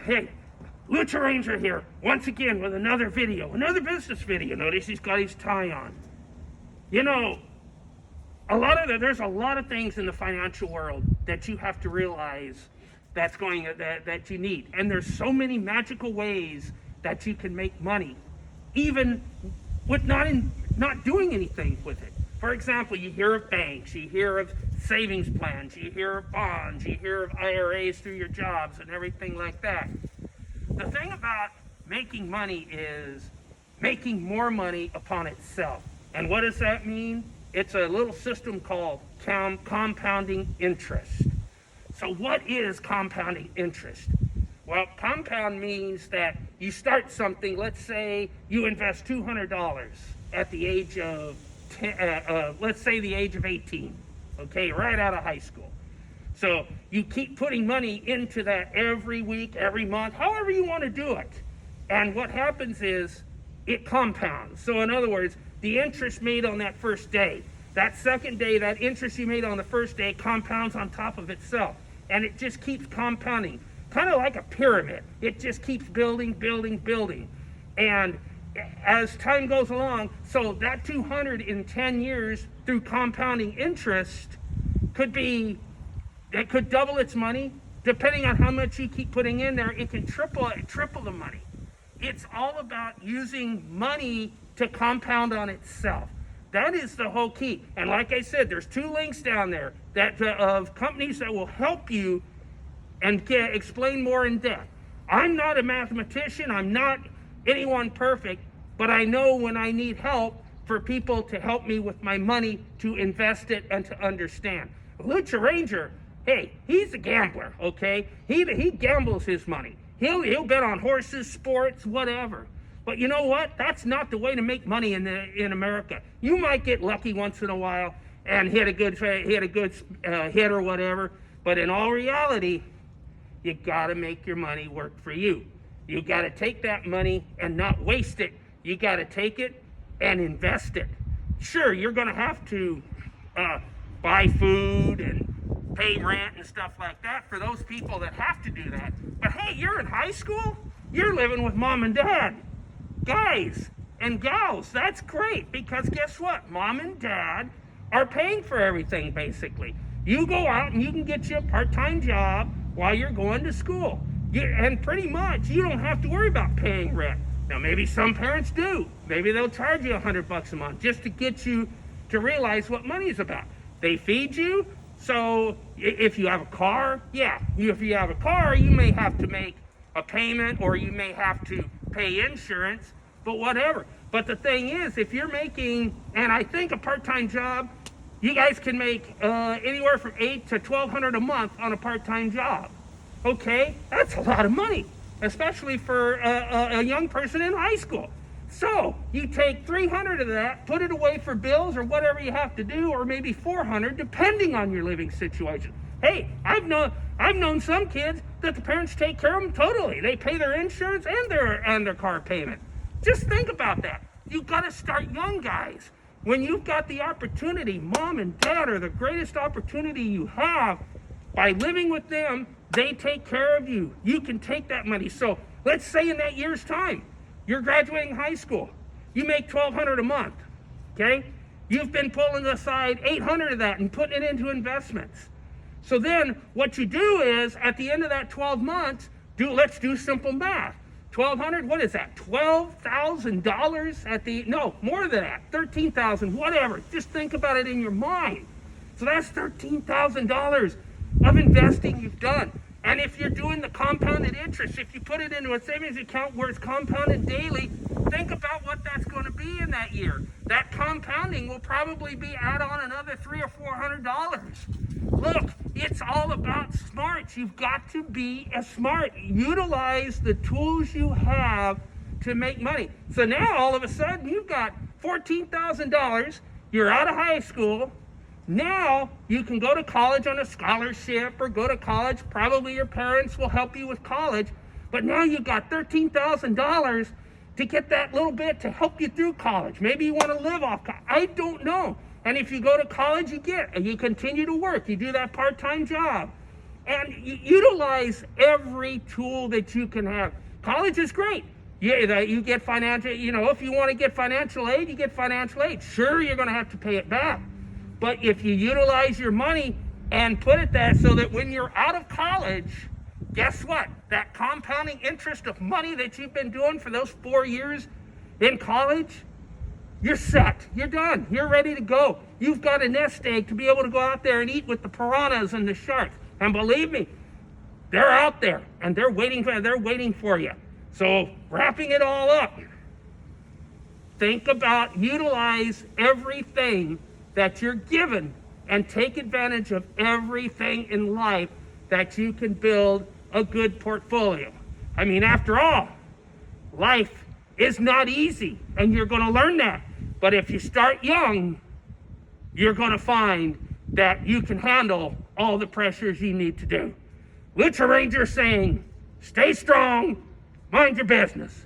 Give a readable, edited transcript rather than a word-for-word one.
Hey, Lucha Ranger here, once again with another video, another business video. Notice he's got his tie on. You know, there's a lot of things in the financial world that you have to realize that you need. And there's so many magical ways that you can make money, even with not doing anything with it. For example, you hear of banks, you hear of savings plans, you hear of bonds, you hear of IRAs through your jobs and everything like that. The thing about making money is making more money upon itself. And what does that mean? It's a little system called compounding interest. So what is compounding interest? Well, compound means that you start something, let's say you invest $200 at the age of, let's say the age of 18, okay, right out of high school. So you keep putting money into that every week, every month, however you want to do it. And what happens is it compounds. So in other words, the interest made on that first day, that second day, that interest you made on the first day compounds on top of itself. And it just keeps compounding, kind of like a pyramid. It just keeps building, building, building. And as time goes along, so that 200 in 10 years through compounding interest it could double its money. Depending on how much you keep putting in there, it can triple the money. It's all about using money to compound on itself. That is the whole key. And like I said, there's 2 links down there of companies that will help you and explain more in depth. I'm not a mathematician. I'm not anyone perfect, but I know when I need help for people to help me with my money to invest it and to understand. Lucha Ranger, hey, he's a gambler, okay? He gambles his money. He'll bet on horses, sports, whatever. But you know what? That's not the way to make money in America. You might get lucky once in a while and hit a good hit or whatever. But in all reality, you got to make your money work for you. You got to take that money and not waste it. You got to take it and invest it. Sure, you're going to have to buy food and pay rent and stuff like that for those people that have to do that. But hey, you're in high school. You're living with mom and dad. Guys and gals, that's great, because guess what? Mom and dad are paying for everything, basically. You go out and you can get you a part-time job while you're going to school. And pretty much, you don't have to worry about paying rent. Now, maybe some parents do. Maybe they'll charge you $100 a month just to get you to realize what money's about. They feed you, so if you have a car, if you have a car, you may have to make a payment or you may have to pay insurance, but whatever. But the thing is, if you're making, and I think a part-time job, you guys can make anywhere from $800 to $1,200 a month on a part-time job. Okay, that's a lot of money, especially for a young person in high school. So you take $300 of that, put it away for bills or whatever you have to do, or maybe $400, depending on your living situation. Hey, I've known some kids that the parents take care of them totally. They pay their insurance and their car payment. Just think about that. You've got to start young, guys. When you've got the opportunity, mom and dad are the greatest opportunity you have. By living with them, they take care of you. You can take that money. So let's say in that year's time, you're graduating high school. You make $1,200 a month, okay? You've been pulling aside $800 of that and putting it into investments. So then what you do is, at the end of that 12 months, let's do simple math. 1,200, what is that? $12,000 no, more than that, 13,000, whatever. Just think about it in your mind. So that's $13,000 of investing you've done. And if you're doing the compounded interest, if you put it into a savings account where it's compounded daily, think about what that's going to be in that year. That compounding will probably be add on another $300 or $400. Look, it's all about smarts. You've got to be smart. Utilize the tools you have to make money. So now all of a sudden you've got $14,000. You're out of high school. Now you can go to college on a scholarship or go to college. Probably your parents will help you with college. But now you've got $13,000 to get that little bit to help you through college. Maybe you want to live off college. I don't know. And if you go to college, you continue to work. You do that part-time job. and utilize every tool that you can have. College is great. Yeah, you get financial, if you want to get financial aid, you get financial aid. Sure, you're going to have to pay it back. But if you utilize your money and put it there so that when you're out of college, guess what? That compounding interest of money that you've been doing for those 4 years in college, you're set. You're done. You're ready to go. You've got a nest egg to be able to go out there and eat with the piranhas and the sharks. And believe me, they're out there and they're waiting for you. So wrapping it all up, think about, utilize everything that you're given and take advantage of everything in life that you can build a good portfolio. I mean, after all, life is not easy, and you're going to learn that. But if you start young, you're going to find that you can handle all the pressures you need to do. Lucha Ranger saying, stay strong, mind your business.